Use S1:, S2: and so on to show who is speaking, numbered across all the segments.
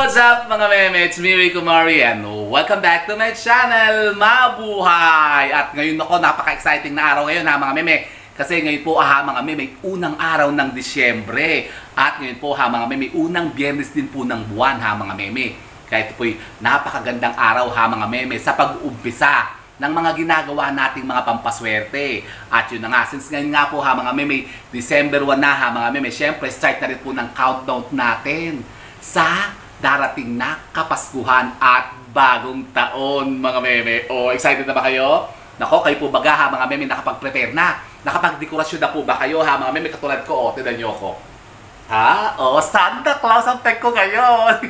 S1: What's up mga meme? It's me, Rico Mari, and welcome back to my channel, Mabuhay! At ngayon ako, napaka-exciting na araw ngayon ha mga meme. Kasi ngayon po mga meme, unang araw ng Disyembre. At ngayon po mga meme, unang biyernes din po ng buwan ha mga meme. Kaya ito po'y napakagandang araw ha mga meme sa pag-uumpisa ng mga ginagawa nating mga pampaswerte. At yun na nga, since ngayon nga po mga meme, December 1 na mga meme, syempre start na rin po ng countdown natin sa darating na Kapaskuhan at Bagong Taon mga meme. Excited na ba kayo? Nako, kayo po baga mga meme, nakapag-prepare na? Nakapag-dekorasyon na po ba kayo mga meme? Katulad ko, tignan nyo ako. Santa Claus ang peg ko ngayon.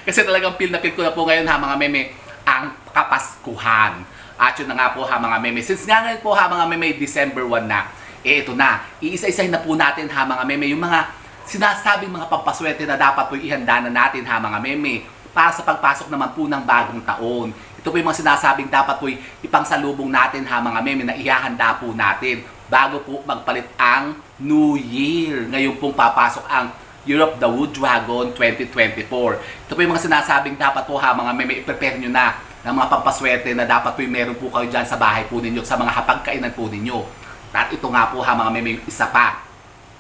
S1: Kasi talagang feel na feel ko na po ngayon mga meme, ang Kapaskuhan. At yun na nga po mga meme. Since nga ngayon po mga meme, December 1 na, ito na, iisa-isahin na po natin mga meme, yung mga sinasabing mga pampaswerte na dapat po ihanda na natin mga meme para sa pagpasok naman po ng bagong taon. Ito po yung mga sinasabing dapat po ipangsalubong natin mga meme na ihahanda po natin bago po magpalit ang New Year. Ngayon pong papasok ang Year of the Wood Dragon 2024. Ito po yung mga sinasabing dapat po mga meme, i-prepare nyo na ng mga pampaswerte na dapat po yung meron po kayo dyan sa bahay po ninyo, sa mga hapagkainan po ninyo. At ito nga po mga meme, yung isa pa.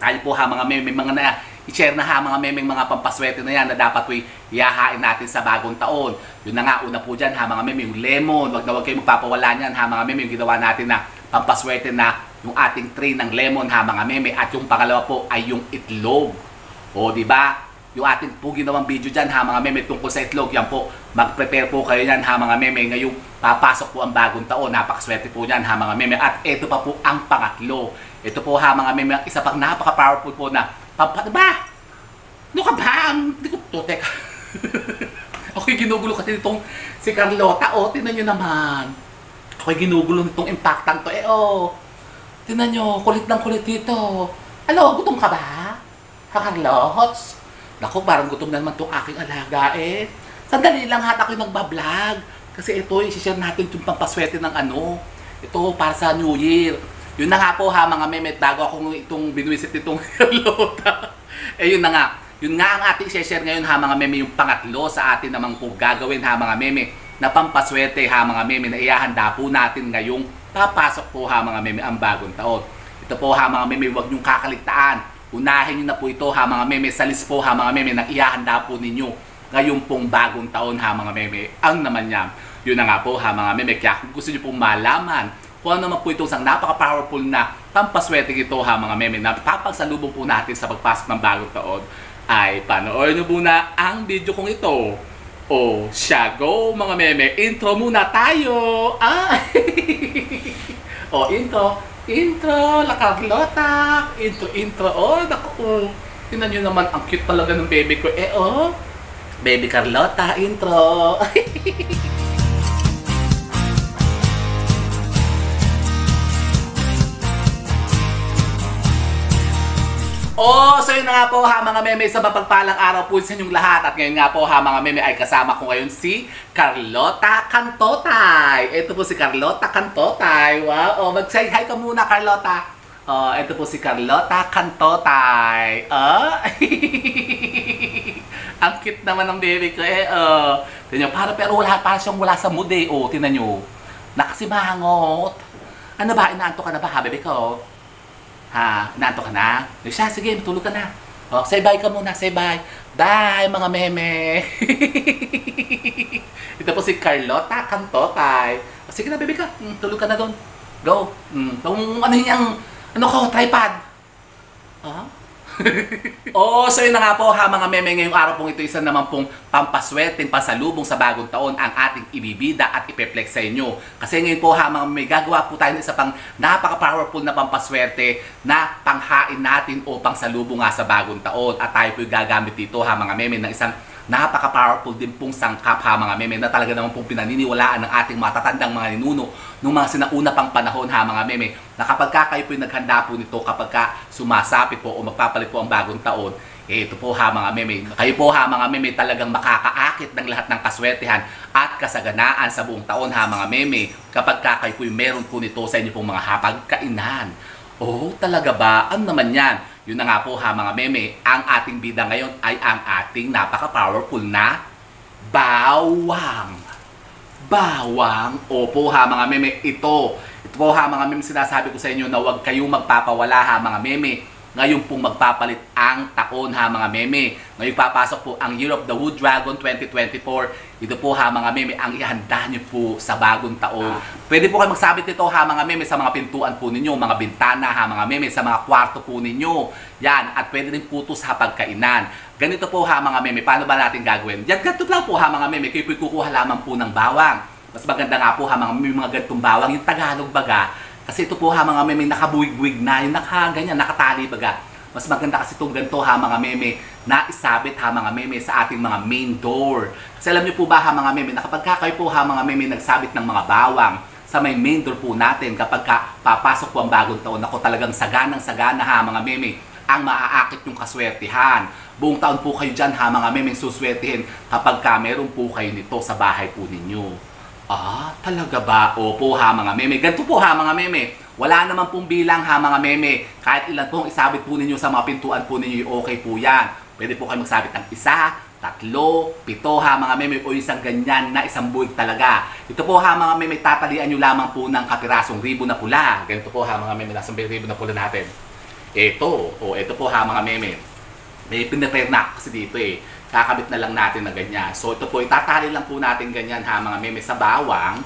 S1: Tayo po mga meme, mga na i-share na mga meme, mga pampaswerte na yan na dapat po ihahain natin sa bagong taon. Yun na nga, una po dyan mga meme, yung lemon. Wag na wag kayo magpapawala niyan mga meme, yung ginawa natin na pampaswerte na yung ating tray ng lemon mga meme. At yung pangalawa po ay yung itlog. Di ba? Yung ating po ginawang video dyan mga meme tungkol sa itlog. Yan po, mag-prepare po kayo yan mga meme. Ngayong papasok po ang bagong taon. Napakaswerte po yan mga meme. At ito pa po ang pangatlo. Ito po mga meme, isa pang napaka-powerful po na ba? Ano ka ba? Hindi ko to, teka. Ako'y ginugulo kasi itong si Carlota. Tinan nyo naman. Ako'y ginugulo nitong impactang to. Tinan nyo, kulit ng kulit dito. Gutom ka ba? Carlots? Naku, parang gutom na naman itong aking alaga Sandali lang ako'y nagbablog. Kasi ito, i-share natin itong pampaswerte ng Ito, para sa New Year. Yun na nga po mga meme, bago akong itong binuisit itong Carlota. Yun na nga. Yun nga ang ating share ngayon mga meme, yung pangatlo sa atin namang po gagawin mga meme na pampaswerte mga meme na ihahanda po natin ngayong papasok po mga meme ang bagong taon. Ito po mga meme, huwag niyong kakaligtaan. Unahin niyo na po ito mga meme sa list po mga meme na ihahanda po ninyo ngayong pong bagong taon mga meme. Ang naman yan. Yun na nga po mga meme, kaya kung gusto niyo pong malaman kung ano naman po itong isang napaka-powerful na pampaswerte ito mga meme na papagsalubong po natin sa pagpasok ng bagong taon, ay panoorin nyo muna ang video kong ito. Siya, go mga meme, intro muna tayo. Intro, la Carlota, intro, naku, tingnan nyo naman, ang cute talaga ng baby ko, baby Carlota, intro. So yun na nga po mga meme, sa mapagpalang araw po sa inyong lahat. At ngayon nga po mga meme, ay kasama ko ngayon si Carlota Cantotay. Ito po si Carlota Cantotay. Wow, mag-say hi ka muna Carlota. Ito po si Carlota Cantotay. Ang cute naman ng baby ko Tignan nyo, pero para siyang wala sa mood tignan nyo, nakasimangot. Ano ba, inaanto ka na ba baby ko? Inaanto ka na? Siya, sige, matulog ka na. Say bye ka muna, say bye. Bye, mga meme. Ito po si Carlota Cantotay. Sige na, baby ka. Tulog ka na doon. Go. Tripod. So yun na nga po mga meme, ngayong araw pong ito, isa naman pong pampaswerteng pasalubong sa bagong taon ang ating ibibida at ipeplex sa inyo. Kasi ngayon po mga meme, gagawa po tayo ng isa pang napaka-powerful na pampaswerte na panghain natin o pangsalubong nga sa bagong taon. At tayo po gagamit dito mga meme ng isang napaka-powerful din pong sangkap mga meme na talaga naman pong pinaniniwalaan ng ating matatandang mga ninuno nung mga sinauna pang panahon mga meme, na kapag kayo po yung naghanda po nito kapag sumasapit po o magpapalit po ang bagong taon, ito po mga meme, kayo po mga meme talagang makakaakit ng lahat ng kaswertehan at kasaganaan sa buong taon mga meme kapag kayo po yung meron po nito sa inyo pong mga hapagkainan. Talaga ba? Ano naman yan? Yun na nga po ha mga meme, ang ating bida ngayon ay ang ating napaka-powerful na bawang. Bawang, opo ha mga meme, ito po ha mga meme, sinasabi ko sa inyo na huwag kayong magpapawala ha mga meme. Ngayon pong magpapalit ang taon ha mga meme. Ngayon papasok po ang Year of the Wood Dragon 2024. Ito po ha mga meme, ang ihanda niyo po sa bagong taon. Pwede po kayo magsabit nito ha mga meme sa mga pintuan po ninyo, mga bintana ha mga meme, sa mga kwarto po ninyo. Yan, at pwede rin po ito sa pagkainan. Ganito po ha mga meme, paano ba natin gagawin? Yan, ganito lang po ha mga meme, kayo po kukuha lamang po ng bawang. Mas maganda nga po ha mga meme, mga ganitong bawang, yung Tagalog baga. Kasi ito po ha mga meme, nakabuwig-buwig na, yung nakaganyan, nakatali baga. Mas maganda kasi itong ganito ha mga meme, na isabit ha mga meme sa ating mga main door. Kasi alam niyo po ba ha mga meme, na kapag kayo po ha mga meme nagsabit ng mga bawang sa may main door po natin, kapag papasok po ang bagong taon, ako talagang saganang-sagana ha mga meme, ang maaakit yung kaswertihan. Buong taon po kayo dyan ha mga meme, suswertihin kapag meron po kayo nito sa bahay po ninyo. Ah, talaga ba? Opo ha mga meme. Ganito po ha mga meme. Wala naman pong bilang ha mga meme. Kahit ilan pong isabit po ninyo sa mga pintuan po ninyo, okay po yan. Pwede po kayo magsabit ng 1, 3, 7 ha mga meme, o isang ganyan na isang buwig talaga. Ito po ha mga meme, tatalian nyo lamang po ng kapirasong ribo na pula. Ganito po ha mga meme, nasang ribo na pula natin. Ito po ha mga meme. May pinapare na kasi dito eh. Kakabit na lang natin na ganyan. So ito po, itatali lang po natin ganyan ha mga meme sa bawang.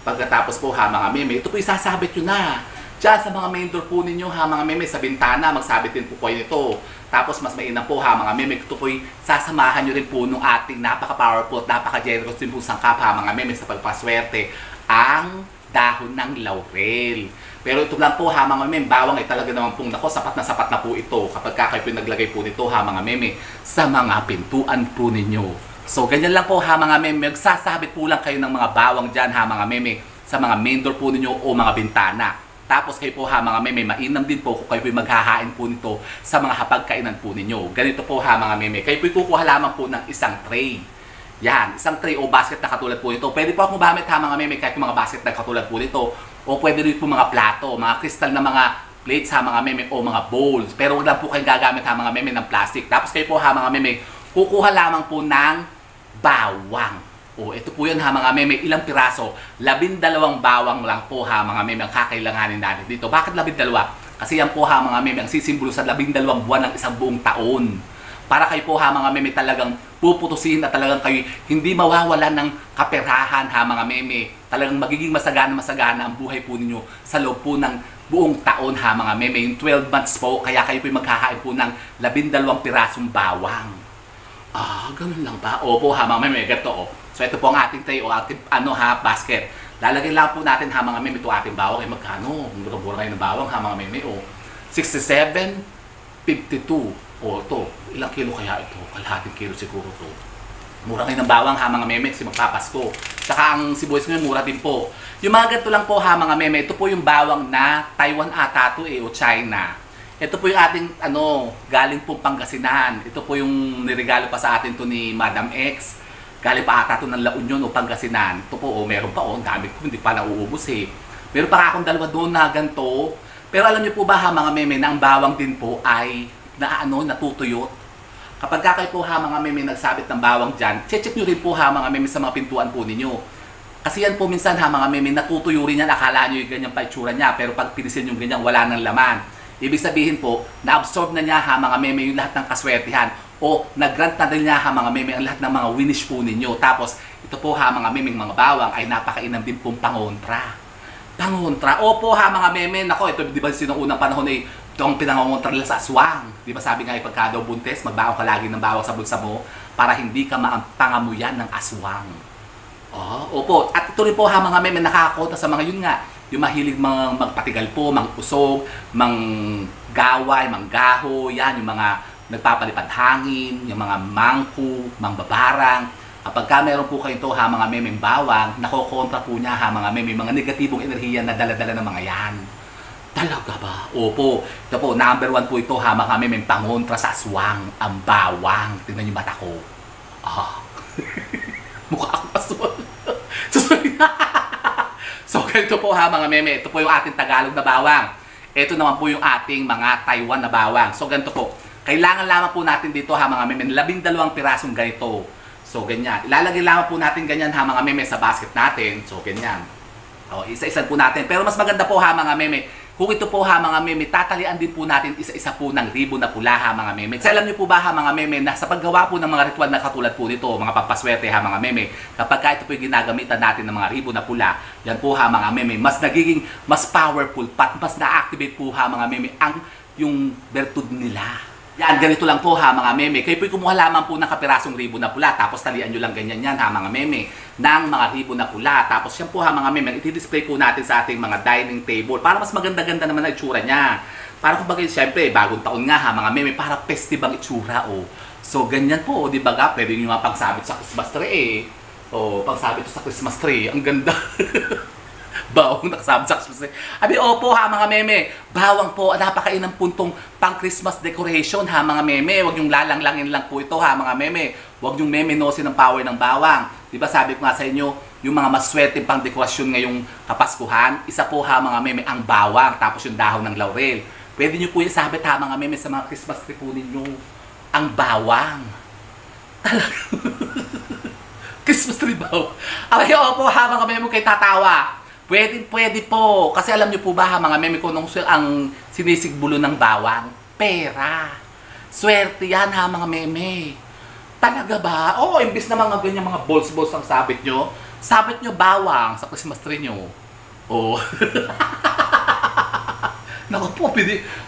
S1: Pagkatapos po ha mga meme, ito po isasabit nyo na. Diyan sa mga main door po ninyo ha mga meme, sa bintana, magsabit din po kayo nito. Tapos mas mainam po ha mga meme, ito po sasamahan nyo rin po nung ating napaka-powerful at napaka-generous din po sangkap ha mga meme sa pagpaswerte, ang dahon ng laurel. Pero ito lang po ha mga meme, bawang ay talaga naman pong nako, sapat na po ito kapag kayo naglagay po nito ha mga meme sa mga pintuan po ninyo. So ganyan lang po ha mga meme, magsasabit po lang kayo ng mga bawang dyan ha mga meme sa mga main door po ninyo o mga bintana. Tapos kayo po ha mga meme, mainam din po kung kayo po maghahain po nito sa mga hapagkainan po ninyo. Ganito po ha mga meme, kayo po kukuha lamang po ng isang tray. Yan, isang tray o basket na katulad po nito. Pwede po akong gamit ha mga meme kahit mga basket na katulad po nito. O pwede rin po mga plato, mga kristal na mga plates ha mga meme o mga bowls. Pero wag lang po kayong gagamit ha mga meme ng plastic. Tapos kayo po ha mga meme, kukuha lamang po ng bawang. O ito po yun ha mga meme, ilang piraso? 12 bawang lang po ha mga meme ang kakailanganin natin dito. Bakit 12? Kasi yan po ha mga meme ang sisimbolo sa 12 buwan ng isang buong taon. Para kayo po ha mga meme talagang puputusin na talagang kayo hindi mawawalan ng kaperahan ha mga meme. Talagang magiging masagana ang buhay po ninyo sa loob po ng buong taon ha mga meme. Yung 12 months po, kaya kayo po magkakain po ng 12 pirasong bawang. Ah, ganun lang ba? Opo ha mga meme, ganito o. So ito po ang ating tray o ating basket. Lalagay lang po natin ha mga meme ito ating bawang. Ay magkano? Mura ngayon ng bawang ha mga meme o. 67.52. O ito, ilang kilo kaya ito? Kalahating kilo siguro ito. Mura ngayon ng bawang ha mga meme kasi magpapasko. Saka ang sibuyas ngayon mura din po. Yung mga ganito lang po ha mga meme, ito po yung bawang na Taiwan ata to o China. Ito po yung ating galing po Pangasinan. Ito po yung niregalo pa sa atin to ni Madam X. Galing pa ata to ng La Union o Pangasinan. Ito po meron pa ang dami ko, hindi pa nauubos eh. Meron pa akong dalawa doon na ganito. Pero alam niyo po ba ha mga meme na ang bawang din po ay natutuyot. Kapag kayo po ha mga meme nagsabit ng bawang dyan, check nyo rin po ha mga meme sa mga pintuan po ninyo. Kasi yan po minsan ha mga meme, natutuyo rin yan, akala nyo yung ganyang paitsura niya, pero pag pinisil yung ganyan, wala nang laman. Ibig sabihin po, na-absorb na niya ha mga meme yung lahat ng kaswertihan, o nag-grant na din niya ha mga meme ang lahat ng mga winish po ninyo. Tapos, ito po ha mga meme, mga bawang ay napakainam din pong pangontra. Pangontra? Opo ha mga meme, nako, ito di ba sinong unang panahon ay itong pinangongontra nila sa aswang. Di ba sabi nga pagka daw buntes, magbaon ka lagi ng bawang sa bulsa mo para hindi ka mapangamuyan ng aswang. Opo. At ito rin po ha mga meme, nakakakota sa mga yun nga, yung mahilig magpatigal po, mang-usog, mang-gaway, mang-gaho, yan, yung mga nagpapalipad hangin, yung mga mangku, mangbabarang. Kapag meron po kayo ito ha mga meme bawang, nakokontra po niya ha mga meme, mga negatibong enerhiya na dala-dala ng mga yan. Talaga ba? Opo. Ito po, number 1 po ito ha mga meme, pangontra sa aswang, ang bawang. Tingnan yung mata ko. Mukha akong aswang. So ganito po ha mga meme, ito po yung ating Tagalog na bawang. Ito naman po yung ating mga Taiwan na bawang. So ganito po. Kailangan lamang po natin dito ha mga meme, 12 pirasong ganito. So ganyan. Ilalagay lamang po natin ganyan ha mga meme sa basket natin. So ganyan. O, isa-isa po natin. Pero mas maganda po ha mga meme, kung ito po ha mga meme, tatalian din po natin isa-isa po ng ribbon na pula ha mga meme. Kasi alam niyo po ba ha mga meme, na sa paggawa po ng mga ritual na katulad po nito, mga pampaswerte ha mga meme, kapag ka ito po yung ginagamitan natin ng mga ribbon na pula, yan po ha mga meme, mas nagiging mas powerful, mas na-activate po ha mga meme ang yung bertud nila. Yan, ganito lang po ha mga meme. Kayo po'y kumuha lamang po ng kapirasong ribbon na pula. Tapos talian nyo lang ganyan yan ha mga meme. Ng mga ribbon na pula. Tapos yan po ha mga meme. Iti-display po natin sa ating mga dining table. Para mas maganda-ganda naman ang itsura niya. Para kumbaga syempre, bagong taon nga ha mga meme. Para festive ang itsura o. So ganyan po, di ba ga? Pwede nyo nga pagsabit sa Christmas tree O, pagsabit sa Christmas tree. Ang ganda. Bawang nakasabit sa Christmas tree. Abi, opo ha mga meme. Bawang po, napakainang puntong pang Christmas decoration ha mga meme. Huwag yung lalang-langin lang po ito ha mga meme. Huwag yung meme-nosin ng power ng bawang. Diba sabi ko nga sa inyo, yung mga maswerte pang dekorasyon ngayong Kapaskuhan, isa po ha mga meme ang bawang, tapos yung dahon ng laurel. Pwede nyo po yung sabit ha mga meme sa mga Christmas tree po ninyo. Ang bawang. Talaga. Christmas tree bawang. Ay, opo ha mga meme, kayo tatawa. Pwede po. Kasi alam niyo po ba ha, mga meme ko nung ang sinisigbulo ng bawang? Pera. Swerte yan ha mga meme. Talaga ba? Oo, imbis na mga ganyan mga balls-balls ang sabit nyo bawang sa Christmas tree nyo. Oo. Naku po,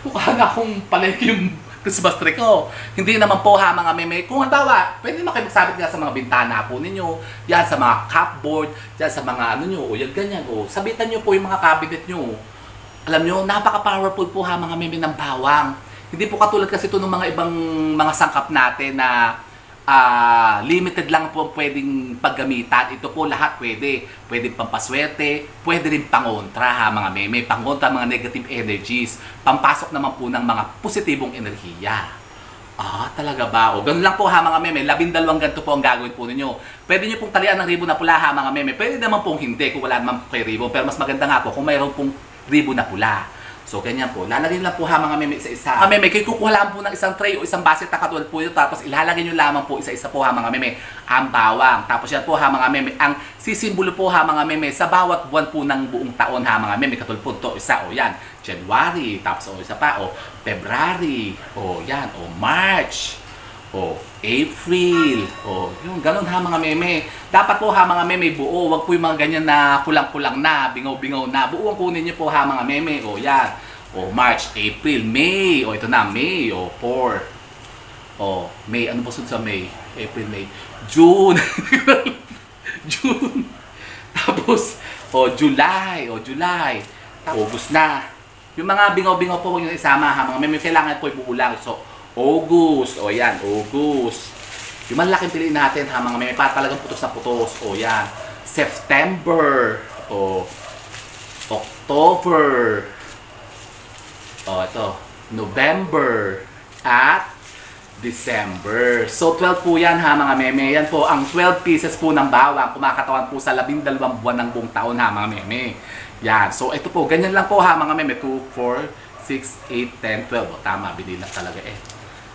S1: mukha na akong palengke yung Christmas tree ko. Hindi naman po ha mga meme. Kung halimbawa, pwede naman kayo magsabit nga sa mga bintana po ninyo, yan sa mga cupboard, yan sa mga ano nyo, o yan ganyan, o sabitan nyo po yung mga cabinet nyo. Alam nyo, napaka-powerful po ha mga meme ng bawang. Hindi po katulad kasi ito ng mga ibang mga sangkap natin na limited lang po pwedeng paggamitan. Ito po lahat pwede. Pwedeng pampaswerte, pwede rin pangontra ha mga meme. Pangontra mga negative energies. Pampasok naman po ng mga positibong enerhiya. Talaga ba? O, ganun lang po ha mga meme. 12 ganito po ang gagawin po ninyo. Pwede nyo pong talian ng ribbon na pula ha mga meme. Pwede naman pong hindi kung wala naman po kay ribbon. Pero mas maganda nga po kung mayroon pong ribbon na pula. So, ganyan po. Lalagyan lang po ha mga meme isa-isa. Mga meme, kayo kukuha lang po ng isang tray o isang basket na katulad po ito. Tapos ilalagay nyo lamang po isa-isa po ha mga meme ang bawang. Tapos yan po ha mga meme ang sisimbolo po ha mga meme sa bawat buwan po ng buong taon ha mga meme. Katulad po ito, isa o yan, January. Tapos o isa pa o February. O yan, o March. O April. O yung ganun ha mga meme. Dapat po ha mga meme buo. Wag po yung mga ganyan na kulang-kulang na, bingaw-bingaw na. Buo ang kunin nyo po ha mga meme. O yan. O March, April, May. O ito na, May. O 4. O May. Ano ba sunod sa May? April, May. June. June. Tapos, o July. O July. August na. Yung mga bingaw-bingaw po huwag yung isama ha mga meme. Kailangan po ibuo lang. So, August. O yan, August. Yung malaking piliin natin ha mga meme. Para talagang putos na putos. O yan. September. O October. O ito. November. At December. So 12 po yan ha mga meme. Yan po ang 12 pieces po ng bawang. Kumakatawan po sa 12 buwan ng buong taon ha mga meme. Yan. So ito po. Ganyan lang po ha mga meme. 2, 4, 6, 8, 10, 12. O tama. Bili na talaga eh.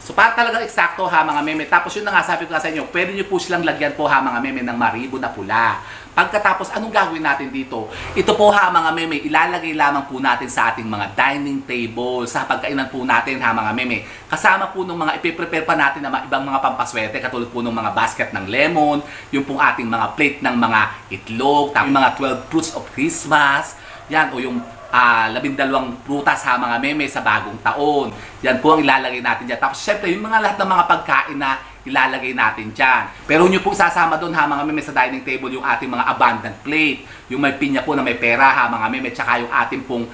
S1: So para talagang eksakto ha mga meme. Tapos yun na nga sabi ko sa inyo, pwede nyo po silang lagyan po ha mga meme ng maribo na pula. Pagkatapos anong gagawin natin dito? Ito po ha mga meme, ilalagay lamang po natin sa ating mga dining table, sa pagkainan po natin ha mga meme. Kasama po ng mga ipiprepare pa natin na ibang mga pampaswerte, katulad po ng mga basket ng lemon, yung pong ating mga plate ng mga itlog, yung mga 12 fruits of Christmas, yan o yung 12 prutas ha mga meme sa bagong taon. Yan po ang ilalagay natin dyan. Tapos syempre yung mga lahat ng mga pagkain na ilalagay natin dyan. Pero nyo pong sasama doon ha mga meme sa dining table yung ating mga abundant plate. Yung may pinya po na may pera ha mga meme. Tsaka yung ating pong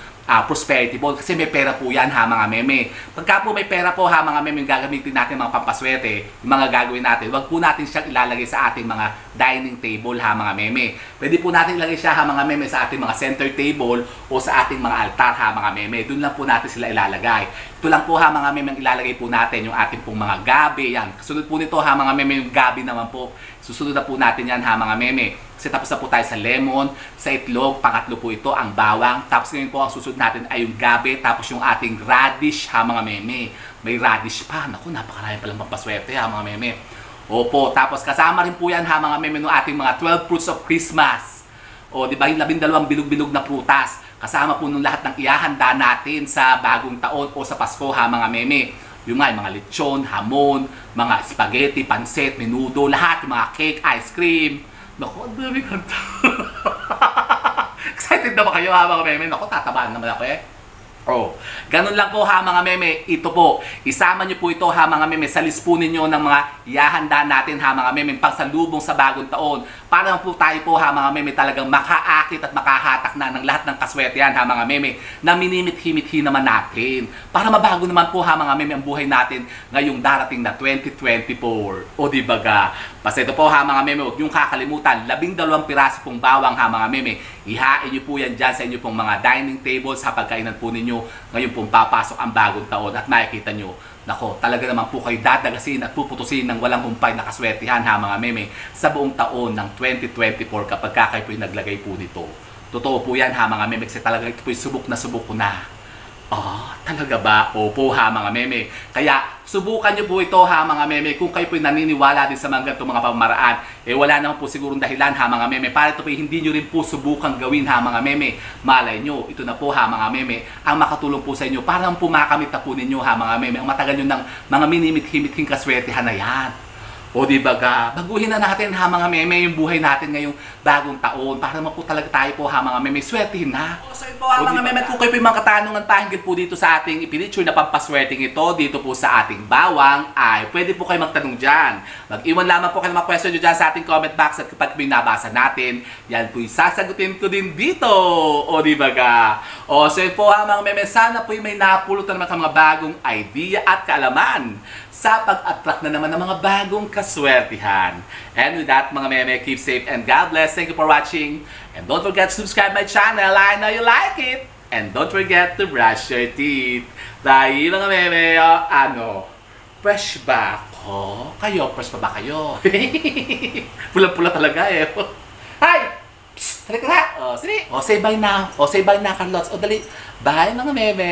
S1: prosperity bowl. Kasi may pera po yan ha mga meme. Pagka po may pera po ha mga meme yung gagamitin natin mga pampaswerte, yung mga gagawin natin, wag po natin siyang ilalagay sa ating mga dining table ha mga meme. Pwede po natin ilagay siya ha mga meme sa ating mga center table o sa ating mga altar ha mga meme. Doon lang po natin sila ilalagay. Ito lang po ha mga meme ang ilalagay po natin yung ating pong mga gabi. Yan. Kasunod po nito ha mga meme yung gabi naman po. Susunod na po natin yan ha mga meme. Kasi tapos na po tayo sa lemon, sa itlog, pangatlo po ito ang bawang. Tapos ngayon po ang susunod natin ay yung gabi, tapos yung ating radish ha mga meme. May radish pa. Naku, napakarami palang pampaswerte ha mga meme. Opo, tapos kasama rin po yan ha mga meme no ating mga 12 fruits of Christmas. O di ba yung 12 bilog-bilog na prutas. Kasama po nung lahat ng ihahanda natin sa bagong taon o sa Pasko ha mga meme. Yung mga lechon, hamon, mga spaghetti, pansit, menudo, lahat, yung mga cake, ice cream. Naku, ang dami kanta. Excited na ba kayo ha mga meme? Naku, tatabaan naman ako eh. Oh, ganun lang po ha mga meme. Ito po, isama nyo po ito ha mga meme sa list po ninyo ng mga ihahanda natin ha mga meme pangsalubong sa bagong taon. Para po tayo po ha mga meme talagang makaakit at makahatak na ng lahat ng kaswertehan ha mga meme na minimit-himit-hi naman natin. Para mabago naman po ha mga meme ang buhay natin ngayong darating na 2024. O di baga? Basta ito po ha mga meme, huwag niyong kakalimutan, 12 piraso pong bawang ha mga meme. Ihain niyo po yan dyan sa inyo pong mga dining tables sa pagkainan po ninyo. Ngayon pong papasok ang bagong taon at makikita nyo, nako, talaga naman po kayo dadagasin at puputusin ng walang humpay na kaswertihan ha mga meme sa buong taon ng 2024 kapag kayo po yung naglagay po nito. Totoo po yan ha mga meme kasi talaga ito po yung subok ko na. Talaga ba? Opo ha mga meme. Kaya subukan nyo po ito ha mga meme. Kung kayo po naniniwala din sa mga ganitong mga pamamaraan, wala naman po sigurong dahilan ha mga meme. Para ito po hindi nyo rin po subukan gawin ha mga meme. Malay nyo, ito na po ha mga meme ang makatulong po sa inyo para po makamit na po ninyo ha mga meme. Ang matagal nyo ng mga minimit-himit-hing kaswertehan na yan. O di baga, baguhin na natin ha mga meme yung buhay natin ngayong bagong taon para naman po talaga tayo po ha mga meme, swertihin na. So yun po ha mga meme, kung kayo po yung mga katanungan pahinggan po dito sa ating ipinitsure na pampaswerting ito dito po sa ating bawang ay pwede po kayo magtanong dyan. Mag-iwan lamang po kayo ng mga question nyo dyan sa ating comment box at kapag po yung nabasa natin, yan po yung sasagutin ko din dito. O di baga? O so yun po ha mga meme, sana po yung may napulutan naman mga bagong idea at kaalaman sa pag-attract na naman ng mga bagong kaswertihan. And with that, mga meme, keep safe and God bless. Thank you for watching. And don't forget to subscribe my channel. I know you like it. And don't forget to brush your teeth. Dahil mga meme, fresh ba ako? Kayo, fresh pa ba kayo? Pula-pula talaga eh. Hi! Psst! Halika nga! Sige! Say bye na. Say bye na, Carlos. Dali. Bye mga meme.